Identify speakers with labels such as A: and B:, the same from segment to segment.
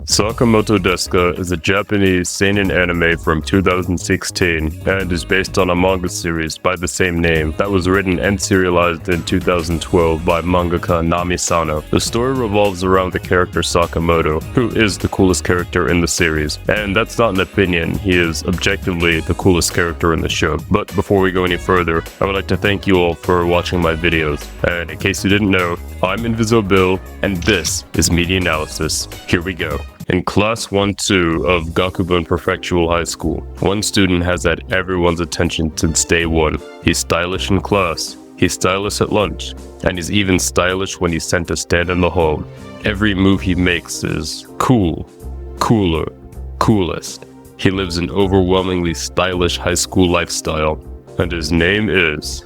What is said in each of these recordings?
A: Sakamoto Desu Ga is a Japanese seinen anime from 2016 and is based on a manga series by the same name that was written and serialized in 2012 by mangaka Nami Sano. The story revolves around the character Sakamoto, who is the coolest character in the series, and that's not an opinion, he is objectively the coolest character in the show. But before we go any further, I would like to thank you all for watching my videos, and in case you didn't know, I'm Inviso and this is Medianalysis. Here we go. In Class 1-2 of Gakubun Prefectural High School, one student has had everyone's attention since day one. He's stylish in class, he's stylish at lunch, and he's even stylish when he's sent to stand in the hall. Every move he makes is cool, cooler, coolest. He lives an overwhelmingly stylish high school lifestyle, and his name is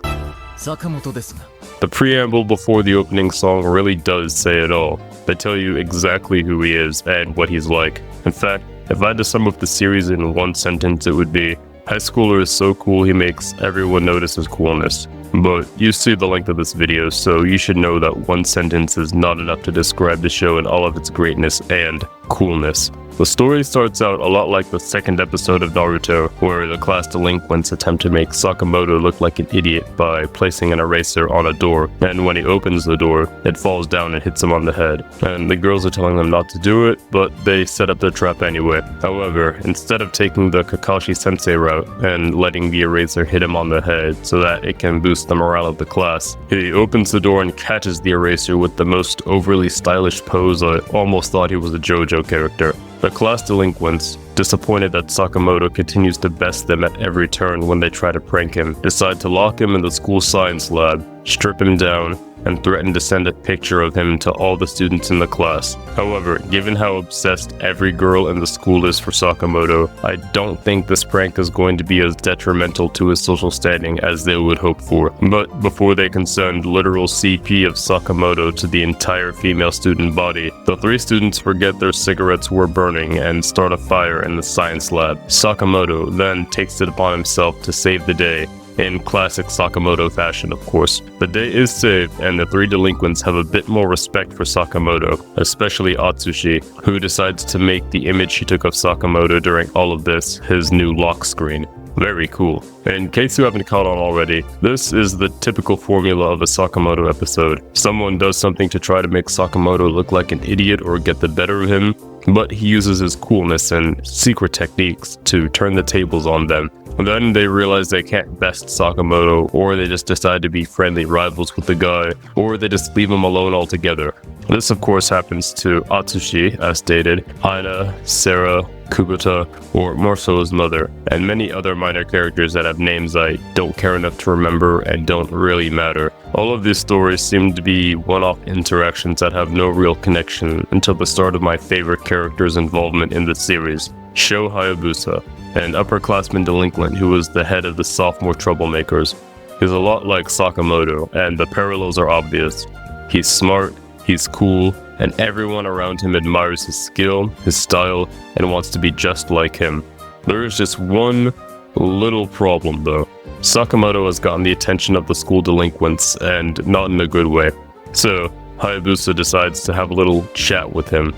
B: Sakamoto Desu Ga.
A: The preamble before the opening song really does say it all. They tell you exactly who he is and what he's like. In fact, if I had to sum up the series in one sentence, it would be, high schooler is so cool he makes everyone notice his coolness. But you see the length of this video, so you should know that one sentence is not enough to describe the show in all of its greatness and coolness. The story starts out a lot like the second episode of Naruto, where the class delinquents attempt to make Sakamoto look like an idiot by placing an eraser on a door, and when he opens the door, it falls down and hits him on the head. And the girls are telling them not to do it, but they set up their trap anyway. However, instead of taking the Kakashi sensei route and letting the eraser hit him on the head so that it can boost the morale of the class, he opens the door and catches the eraser with the most overly stylish pose. I almost thought he was a JoJo character. The class delinquents, disappointed that Sakamoto continues to best them at every turn when they try to prank him, decide to lock him in the school science lab, strip him down, and threaten to send a picture of him to all the students in the class. However, given how obsessed every girl in the school is for Sakamoto, I don't think this prank is going to be as detrimental to his social standing as they would hope for. But before they can send literal CP of Sakamoto to the entire female student body, the three students forget their cigarettes were burning and start a fire in the science lab. Sakamoto then takes it upon himself to save the day, in classic Sakamoto fashion, of course. The day is saved, and the three delinquents have a bit more respect for Sakamoto, especially Atsushi, who decides to make the image she took of Sakamoto during all of this his new lock screen. Very cool. In case you haven't caught on already, this is the typical formula of a Sakamoto episode. Someone does something to try to make Sakamoto look like an idiot or get the better of him, but he uses his coolness and secret techniques to turn the tables on them. Then they realize they can't best Sakamoto, or they just decide to be friendly rivals with the guy, or they just leave him alone altogether. This of course happens to Atsushi, as stated, Aina, Sarah, Kubota, or Morso's mother, and many other minor characters that have names I don't care enough to remember and don't really matter. All of these stories seem to be one-off interactions that have no real connection until the start of my favorite character's involvement in the series, Sho Hayabusa, an upperclassman delinquent who was the head of the sophomore troublemakers. He's a lot like Sakamoto, and the parallels are obvious. He's smart, he's cool, and everyone around him admires his skill, his style, and wants to be just like him. There is just one little problem though. Sakamoto has gotten the attention of the school delinquents, and not in a good way. So, Hayabusa decides to have a little chat with him.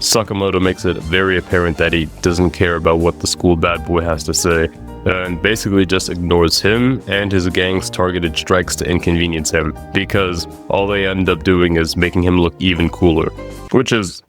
A: Sakamoto makes it very apparent that he doesn't care about what the school bad boy has to say, and basically just ignores him and his gang's targeted strikes to inconvenience him, because all they end up doing is making him look even cooler. Which is,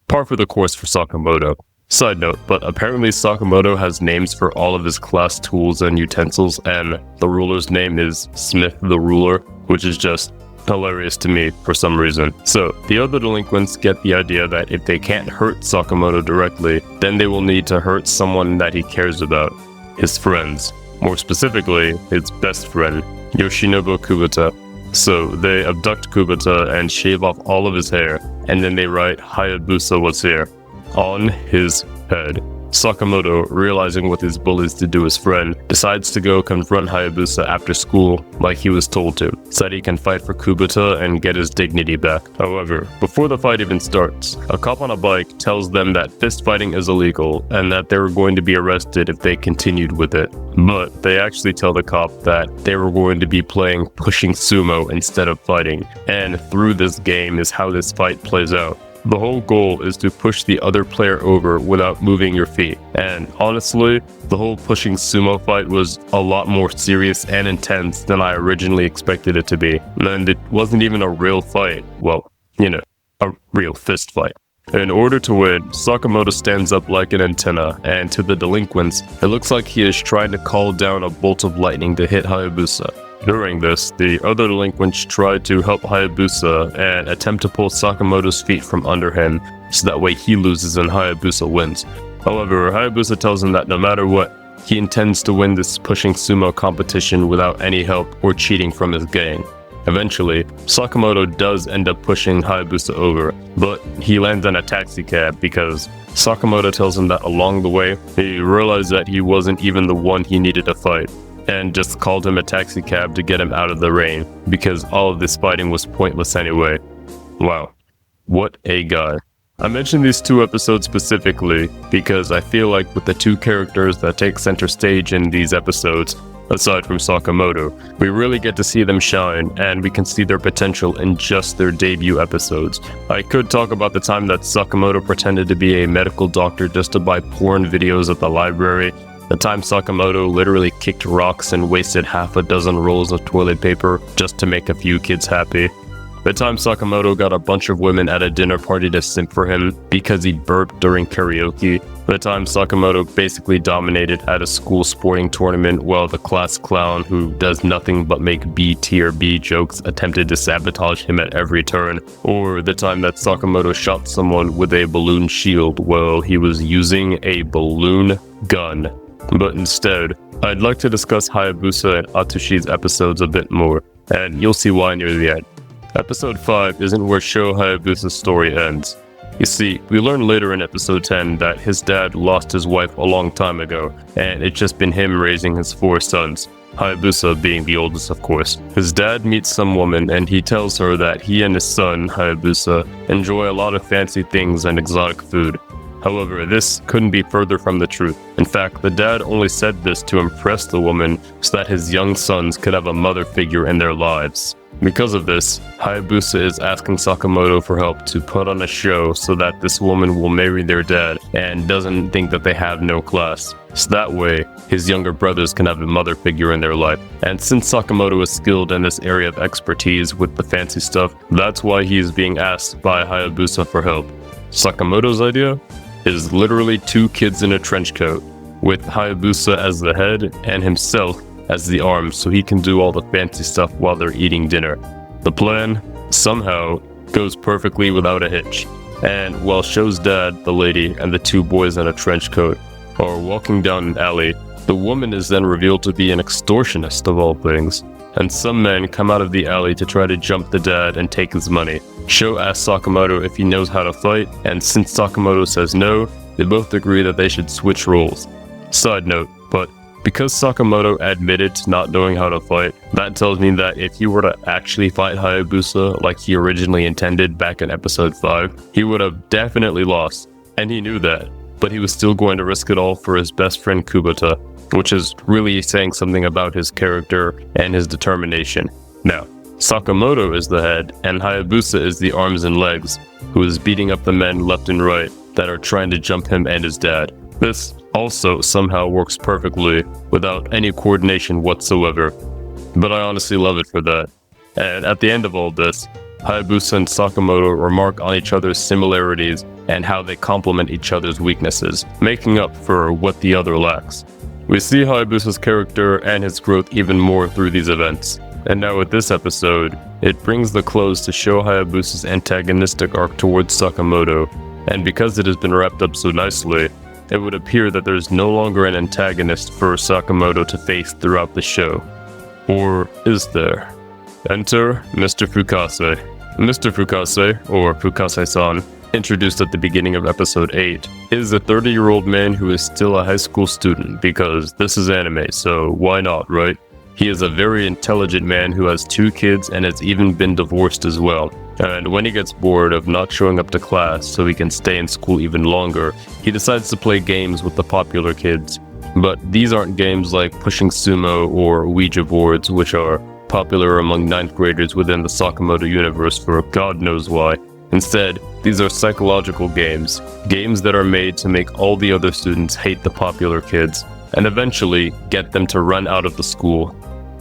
A: par for the course for Sakamoto. Side note, but apparently Sakamoto has names for all of his class tools and utensils, and the ruler's name is Smith the Ruler, which is just hilarious to me for some reason. So, the other delinquents get the idea that if they can't hurt Sakamoto directly, then they will need to hurt someone that he cares about. His friends. More specifically, his best friend, Yoshinobu Kubota. So, they abduct Kubota and shave off all of his hair, and then they write Hayabusa was here on his head. Sakamoto, realizing what these bullies did to his friend, decides to go confront Hayabusa after school like he was told to, so that he can fight for Kubota and get his dignity back. However, before the fight even starts, a cop on a bike tells them that fist fighting is illegal and that they were going to be arrested if they continued with it. But they actually tell the cop that they were going to be playing pushing sumo instead of fighting, and through this game is how this fight plays out. The whole goal is to push the other player over without moving your feet. And honestly, the whole pushing sumo fight was a lot more serious and intense than I originally expected it to be. And it wasn't even a real fight. Well, a real fist fight. In order to win, Sakamoto stands up like an antenna, and to the delinquents, it looks like he is trying to call down a bolt of lightning to hit Hayabusa. During this, the other delinquents try to help Hayabusa and attempt to pull Sakamoto's feet from under him, so that way he loses and Hayabusa wins. However, Hayabusa tells him that no matter what, he intends to win this pushing sumo competition without any help or cheating from his gang. Eventually, Sakamoto does end up pushing Hayabusa over, but he lands in a taxi cab because Sakamoto tells him that along the way, he realized that he wasn't even the one he needed to fight, and just called him a taxi cab to get him out of the rain, because all of this fighting was pointless anyway. Wow, what a guy. I mentioned these two episodes specifically because I feel like with the two characters that take center stage in these episodes, aside from Sakamoto, we really get to see them shine, and we can see their potential in just their debut episodes. I could talk about the time that Sakamoto pretended to be a medical doctor just to buy porn videos at the library, the time Sakamoto literally kicked rocks and wasted half a dozen rolls of toilet paper just to make a few kids happy, the time Sakamoto got a bunch of women at a dinner party to simp for him because he burped during karaoke, the time Sakamoto basically dominated at a school sporting tournament while the class clown who does nothing but make B tier B jokes attempted to sabotage him at every turn, or the time that Sakamoto shot someone with a balloon shield while he was using a balloon gun. But instead, I'd like to discuss Hayabusa and Atsushi's episodes a bit more, and you'll see why near the end. Episode 5 isn't where Sho Hayabusa's story ends. You see, we learn later in episode 10 that his dad lost his wife a long time ago, and it's just been him raising his 4 sons, Hayabusa being the oldest of course. His dad meets some woman and he tells her that he and his son, Hayabusa, enjoy a lot of fancy things and exotic food. However, this couldn't be further from the truth. In fact, the dad only said this to impress the woman so that his young sons could have a mother figure in their lives. Because of this, Hayabusa is asking Sakamoto for help to put on a show so that this woman will marry their dad and doesn't think that they have no class. So that way, his younger brothers can have a mother figure in their life. And since Sakamoto is skilled in this area of expertise with the fancy stuff, that's why he is being asked by Hayabusa for help. Sakamoto's idea is literally 2 kids in a trench coat, with Hayabusa as the head and himself as the arms so he can do all the fancy stuff while they're eating dinner. The plan, somehow, goes perfectly without a hitch, and while Sho's dad, the lady, and the 2 boys in a trench coat are walking down an alley, the woman is then revealed to be an extortionist of all things, and some men come out of the alley to try to jump the dad and take his money. Sho asks Sakamoto if he knows how to fight, and since Sakamoto says no, they both agree that they should switch roles. Side note, but because Sakamoto admitted to not knowing how to fight, that tells me that if he were to actually fight Hayabusa like he originally intended back in episode 5, he would have definitely lost, and he knew that, but he was still going to risk it all for his best friend Kubota, which is really saying something about his character and his determination. Now, Sakamoto is the head, and Hayabusa is the arms and legs, who is beating up the men left and right that are trying to jump him and his dad. This also somehow works perfectly without any coordination whatsoever, but I honestly love it for that. And at the end of all this, Hayabusa and Sakamoto remark on each other's similarities and how they complement each other's weaknesses, making up for what the other lacks. We see Hayabusa's character and his growth even more through these events. And now with this episode, it brings the close to Sho Hayabusa's antagonistic arc towards Sakamoto, and because it has been wrapped up so nicely, it would appear that there's no longer an antagonist for Sakamoto to face throughout the show. Or is there? Enter Mr. Fukase. Mr. Fukase, or Fukase-san, introduced at the beginning of episode 8, is a 30-year-old man who is still a high school student because this is anime, so why not, right? He is a very intelligent man who has 2 kids and has even been divorced as well. And when he gets bored of not showing up to class so he can stay in school even longer, he decides to play games with the popular kids. But these aren't games like pushing sumo or Ouija boards, which are popular among 9th graders within the Sakamoto universe for God knows why. Instead, these are psychological games that are made to make all the other students hate the popular kids, and eventually get them to run out of the school.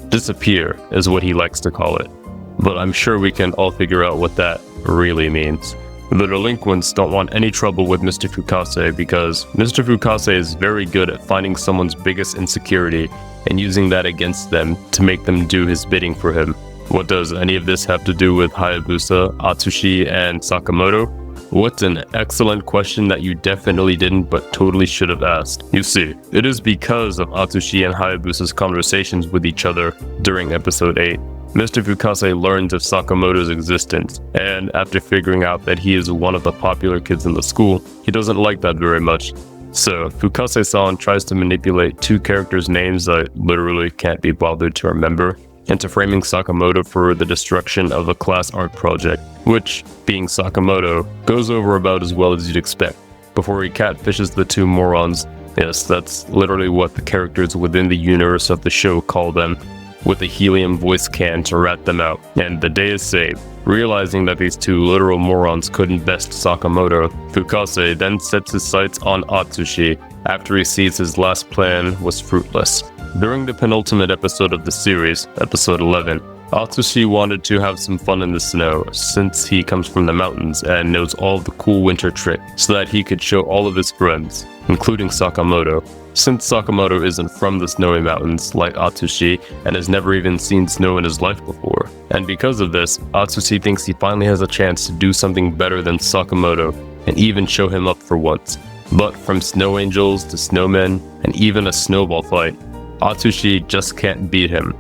A: Disappear is what he likes to call it, but I'm sure we can all figure out what that really means. The delinquents don't want any trouble with Mr. Fukase because Mr. Fukase is very good at finding someone's biggest insecurity and using that against them to make them do his bidding for him. What does any of this have to do with Hayabusa, Atsushi, and Sakamoto? What's an excellent question that you definitely didn't but totally should have asked. You see, it is because of Atsushi and Hayabusa's conversations with each other during episode 8. Mr. Fukase learns of Sakamoto's existence, and after figuring out that he is one of the popular kids in the school, he doesn't like that very much. So, Fukase-san tries to manipulate two characters' names I literally can't be bothered to remember into framing Sakamoto for the destruction of a class art project, which, being Sakamoto, goes over about as well as you'd expect, before he catfishes the two morons. Yes, that's literally what the characters within the universe of the show call them, with a helium voice can to rat them out, and the day is saved. Realizing that these two literal morons couldn't best Sakamoto, Fukase then sets his sights on Atsushi after he sees his last plan was fruitless. During the penultimate episode of the series, episode 11, Atsushi wanted to have some fun in the snow since he comes from the mountains and knows all of the cool winter tricks so that he could show all of his friends, including Sakamoto. Since Sakamoto isn't from the snowy mountains like Atsushi and has never even seen snow in his life before. And because of this, Atsushi thinks he finally has a chance to do something better than Sakamoto and even show him up for once. But from snow angels to snowmen and even a snowball fight, Atsushi just can't beat him.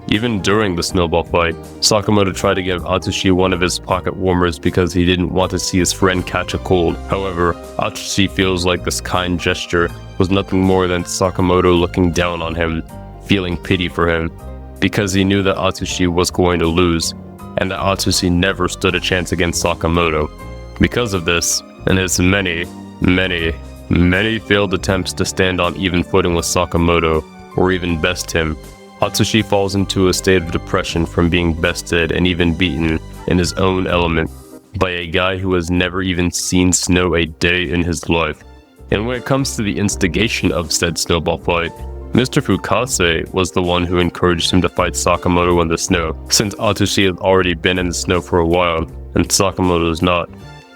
A: Even during the snowball fight, Sakamoto tried to give Atsushi one of his pocket warmers because he didn't want to see his friend catch a cold. However, Atsushi feels like this kind gesture was nothing more than Sakamoto looking down on him, feeling pity for him, because he knew that Atsushi was going to lose, and that Atsushi never stood a chance against Sakamoto. Because of this, and his many failed attempts to stand on even footing with Sakamoto, or even best him, Atsushi falls into a state of depression from being bested and even beaten in his own element by a guy who has never even seen snow a day in his life. And when it comes to the instigation of said snowball fight, Mr. Fukase was the one who encouraged him to fight Sakamoto in the snow, since Atsushi had already been in the snow for a while, and Sakamoto is not.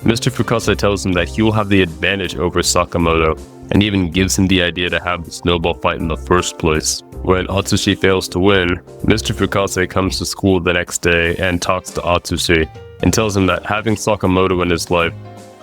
A: Mr. Fukase tells him that he will have the advantage over Sakamoto, and even gives him the idea to have the snowball fight in the first place. When Atsushi fails to win, Mr. Fukase comes to school the next day and talks to Atsushi, and tells him that having Sakamoto in his life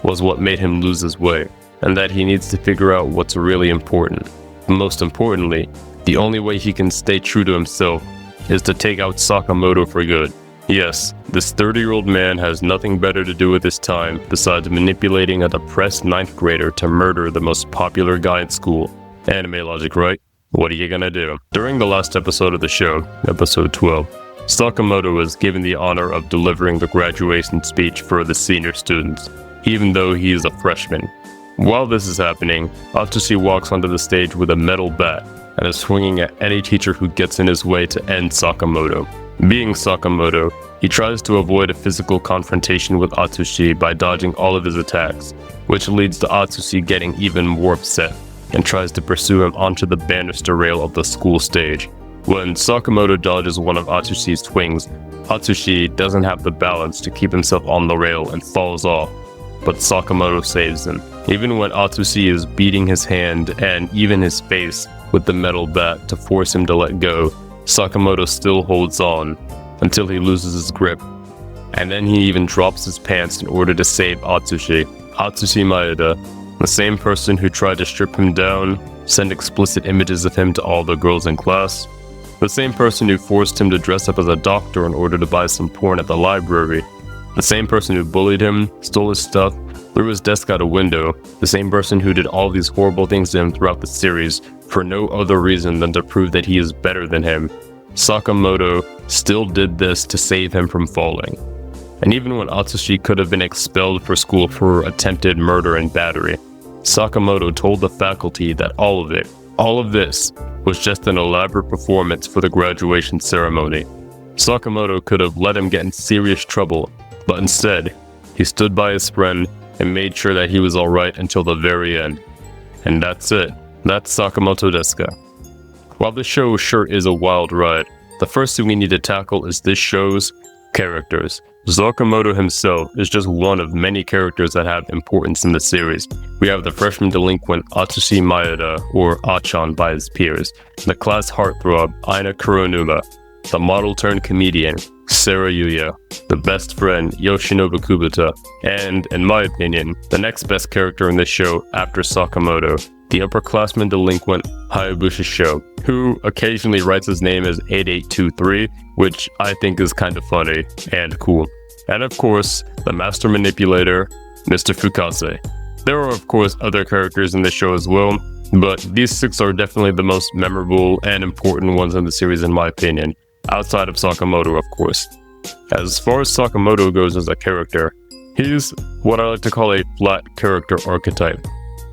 A: was what made him lose his way, and that he needs to figure out what's really important. Most importantly, the only way he can stay true to himself is to take out Sakamoto for good. Yes, this 30-year-old man has nothing better to do with his time besides manipulating a depressed 9th grader to murder the most popular guy in school. Anime logic, right? What are you gonna do? During the last episode of the show, episode 12, Sakamoto was given the honor of delivering the graduation speech for the senior students, even though he is a freshman. While this is happening, Atsushi walks onto the stage with a metal bat and is swinging at any teacher who gets in his way to end Sakamoto. Being Sakamoto, he tries to avoid a physical confrontation with Atsushi by dodging all of his attacks, which leads to Atsushi getting even more upset and tries to pursue him onto the banister rail of the school stage. When Sakamoto dodges one of Atsushi's swings, Atsushi doesn't have the balance to keep himself on the rail and falls off, but Sakamoto saves him. Even when Atsushi is beating his hand and even his face with the metal bat to force him to let go, Sakamoto still holds on until he loses his grip, and then he even drops his pants in order to save Atsushi. Atsushi Maeda, the same person who tried to strip him down, send explicit images of him to all the girls in class, the same person who forced him to dress up as a doctor in order to buy some porn at the library, the same person who bullied him, stole his stuff, threw his desk out a window, the same person who did all these horrible things to him throughout the series for no other reason than to prove that he is better than him. Sakamoto still did this to save him from falling. And even when Atsushi could have been expelled for school for attempted murder and battery, Sakamoto told the faculty that all of this was just an elaborate performance for the graduation ceremony. Sakamoto could have let him get in serious trouble, but instead, He stood by his friend and made sure that he was alright until the very end. And that's it. That's Sakamoto Desu Ga. While this show sure is a wild ride, the first thing we need to tackle is this show's characters. Sakamoto himself is just one of many characters that have importance in the series. We have the freshman delinquent Atsushi Maeda, or Achan by his peers, the class heartthrob Aina Kuronuma, the model-turned-comedian Sarah Yuya, the best friend Yoshinobu Kubota, and, in my opinion, the next best character in this show after Sakamoto, the upperclassman delinquent Hayabusa Sho, who occasionally writes his name as 8823, which I think is kind of funny and cool. And of course, the master manipulator, Mr. Fukase. There are of course other characters in the show as well, but these 6 are definitely the most memorable and important ones in the series in my opinion, outside of Sakamoto of course. As far as Sakamoto goes as a character, he's what I like to call a flat character archetype.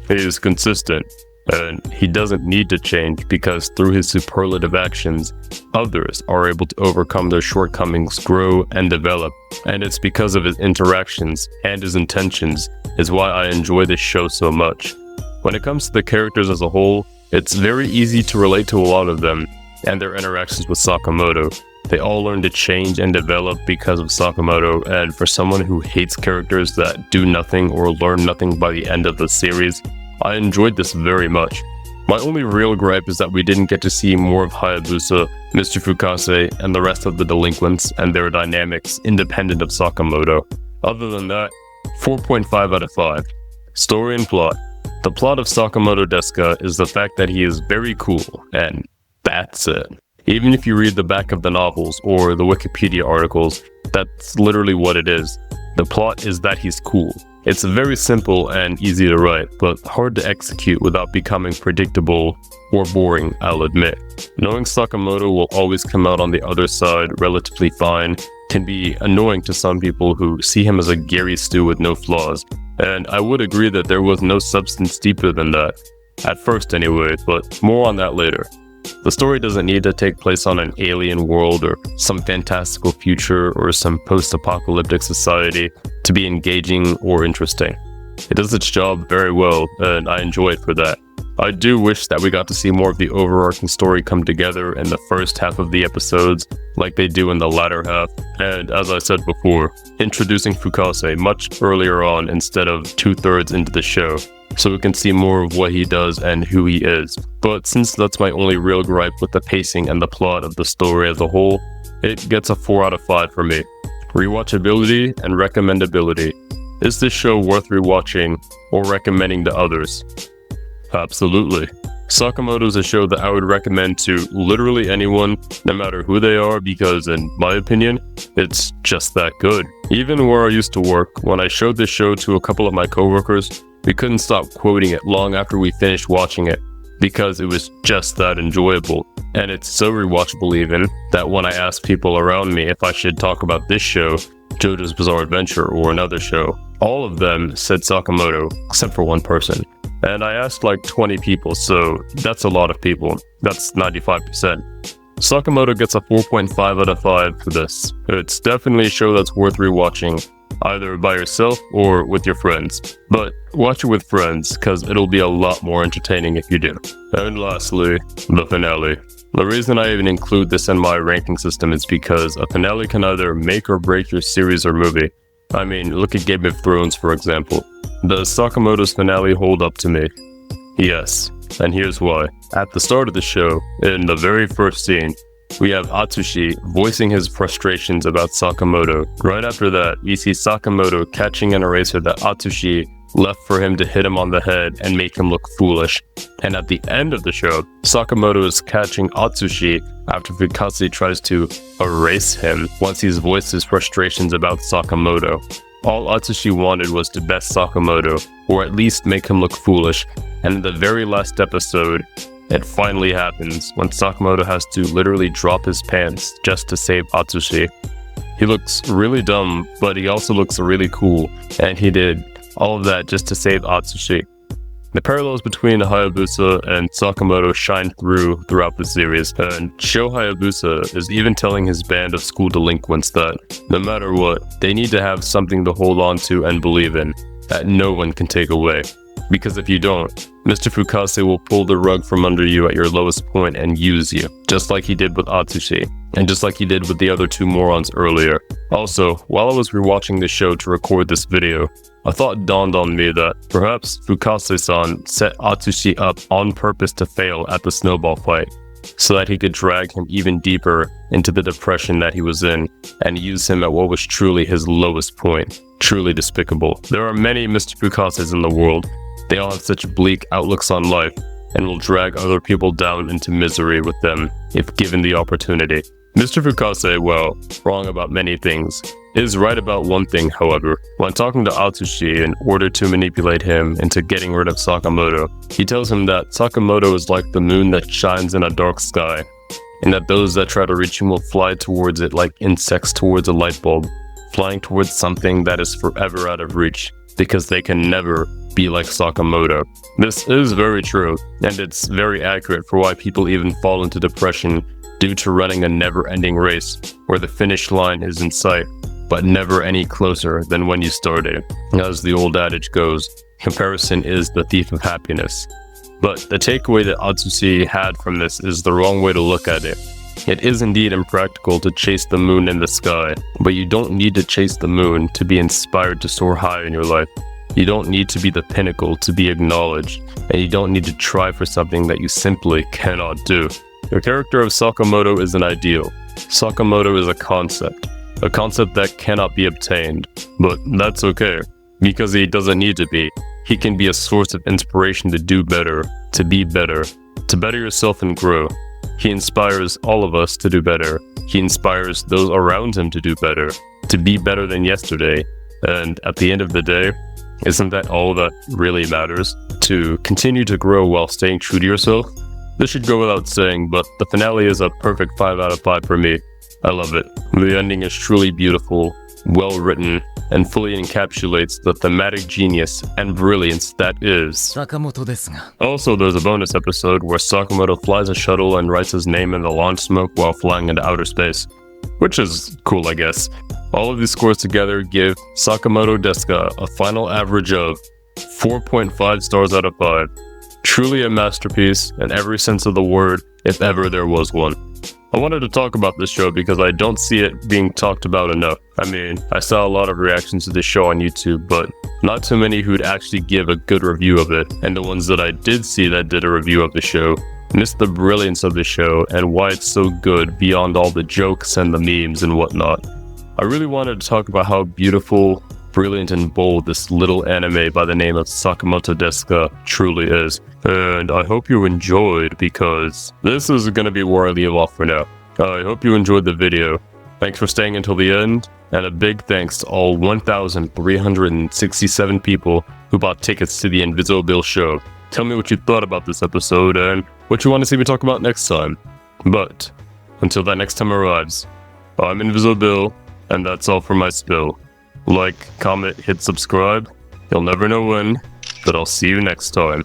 A: He is consistent, and he doesn't need to change because through his superlative actions, others are able to overcome their shortcomings, grow, and develop. And it's because of his interactions and his intentions is why I enjoy this show so much. When it comes to the characters as a whole, it's very easy to relate to a lot of them and their interactions with Sakamoto. They all learn to change and develop because of Sakamoto, and for someone who hates characters that do nothing or learn nothing by the end of the series, I enjoyed this very much. My only real gripe is that we didn't get to see more of Hayabusa, Mr. Fukase, and the rest of the delinquents and their dynamics independent of Sakamoto. Other than that, 4.5 out of 5. Story and plot. The plot of Sakamoto Desu Ga is the fact that he is very cool, and that's it. Even if you read the back of the novels or the Wikipedia articles, that's literally what it is. The plot is that he's cool. It's very simple and easy to write, but hard to execute without becoming predictable or boring, I'll admit. Knowing Sakamoto will always come out on the other side relatively fine can be annoying to some people who see him as a Gary stew with no flaws, and I would agree that there was no substance deeper than that. At first anyway, but more on that later. The story doesn't need to take place on an alien world or some fantastical future or some post-apocalyptic society to be engaging or interesting. It does its job very well, and I enjoy it for that. I do wish that we got to see more of the overarching story come together in the first half of the episodes, like they do in the latter half, and as I said before, introducing Fukase much earlier on instead of 2/3 into the show, so we can see more of what he does and who he is. But since that's my only real gripe with the pacing and the plot of the story as a whole, it gets a 4 out of 5 for me. Rewatchability and recommendability. Is this show worth rewatching or recommending to others? Absolutely. Sakamoto is a show that I would recommend to literally anyone, no matter who they are, because in my opinion, it's just that good. Even where I used to work, when I showed this show to a couple of my coworkers, we couldn't stop quoting it long after we finished watching it, because it was just that enjoyable. And it's so rewatchable even, that when I asked people around me if I should talk about this show, JoJo's Bizarre Adventure, or another show, all of them said Sakamoto, except for one person. And I asked like 20 people, so that's a lot of people. That's 95%. Sakamoto gets a 4.5 out of 5 for this. It's definitely a show that's worth rewatching, either by yourself or with your friends. But watch it with friends, cause it'll be a lot more entertaining if you do. And lastly, the finale. The reason I even include this in my ranking system is because a finale can either make or break your series or movie. I mean, look at Game of Thrones for example. Does Sakamoto's finale hold up to me? Yes, and here's why. At the start of the show, in the very first scene, we have Atsushi voicing his frustrations about Sakamoto. Right after that, we see Sakamoto catching an eraser that Atsushi left for him to hit him on the head and make him look foolish. And at the end of the show, Sakamoto is catching Atsushi after Fukase tries to erase him once he's voiced his frustrations about Sakamoto. All Atsushi wanted was to best Sakamoto, or at least make him look foolish, and in the very last episode, it finally happens when Sakamoto has to literally drop his pants just to save Atsushi. He looks really dumb, but he also looks really cool, and he did all of that just to save Atsushi. The parallels between Hayabusa and Sakamoto shine throughout the series, and Sho Hayabusa is even telling his band of school delinquents that, no matter what, they need to have something to hold on to and believe in, that no one can take away. Because if you don't, Mr. Fukase will pull the rug from under you at your lowest point and use you, just like he did with Atsushi, and just like he did with the other two morons earlier. Also, while I was rewatching the show to record this video, a thought dawned on me that perhaps Fukase-san set Atsushi up on purpose to fail at the snowball fight, so that he could drag him even deeper into the depression that he was in, and use him at what was truly his lowest point. Truly despicable. There are many Mr. Fukases in the world. They all have such bleak outlooks on life, and will drag other people down into misery with them if given the opportunity. Mr. Fukase, well, wrong about many things, is right about one thing, however. When talking to Atsushi in order to manipulate him into getting rid of Sakamoto, he tells him that Sakamoto is like the moon that shines in a dark sky, and that those that try to reach him will fly towards it like insects towards a light bulb, flying towards something that is forever out of reach, because they can never be like Sakamoto. This is very true, and it's very accurate for why people even fall into depression due to running a never-ending race where the finish line is in sight, but never any closer than when you started. As the old adage goes, comparison is the thief of happiness. But the takeaway that Atsushi had from this is the wrong way to look at it. It is indeed impractical to chase the moon in the sky, but you don't need to chase the moon to be inspired to soar high in your life. You don't need to be the pinnacle to be acknowledged, and you don't need to try for something that you simply cannot do. The character of Sakamoto is an ideal. Sakamoto is a concept that cannot be obtained, but that's okay, because he doesn't need to be. He can be a source of inspiration to do better, to be better, to better yourself and grow. He inspires all of us to do better. He inspires those around him to do better, to be better than yesterday. And at the end of the day, isn't that all that really matters? To continue to grow while staying true to yourself? This should go without saying, but the finale is a perfect 5 out of 5 for me. I love it. The ending is truly beautiful, well written, and fully encapsulates the thematic genius and brilliance that is
B: Sakamoto Desu Ga.
A: Also, there's a bonus episode where Sakamoto flies a shuttle and writes his name in the launch smoke while flying into outer space, which is cool, I guess. All of these scores together give Sakamoto Desu Ga a final average of 4.5 stars out of 5. Truly a masterpiece in every sense of the word, if ever there was one. I wanted to talk about this show because I don't see it being talked about enough. I mean, I saw a lot of reactions to this show on YouTube, but not too many who'd actually give a good review of it, and the ones that I did see that did a review of the show missed the brilliance of the show and why it's so good beyond all the jokes and the memes and whatnot. I really wanted to talk about how beautiful, brilliant, and bold this little anime by the name of Sakamoto Desu Ga truly is. And I hope you enjoyed, because this is going to be where I leave off for now. I hope you enjoyed the video. Thanks for staying until the end, and a big thanks to all 1,367 people who bought tickets to the Inviso show. Tell me what you thought about this episode and what you want to see me talk about next time. But until that next time arrives, I'm Inviso, and that's all for my spill. Like, comment, hit subscribe. You'll never know when, but I'll see you next time.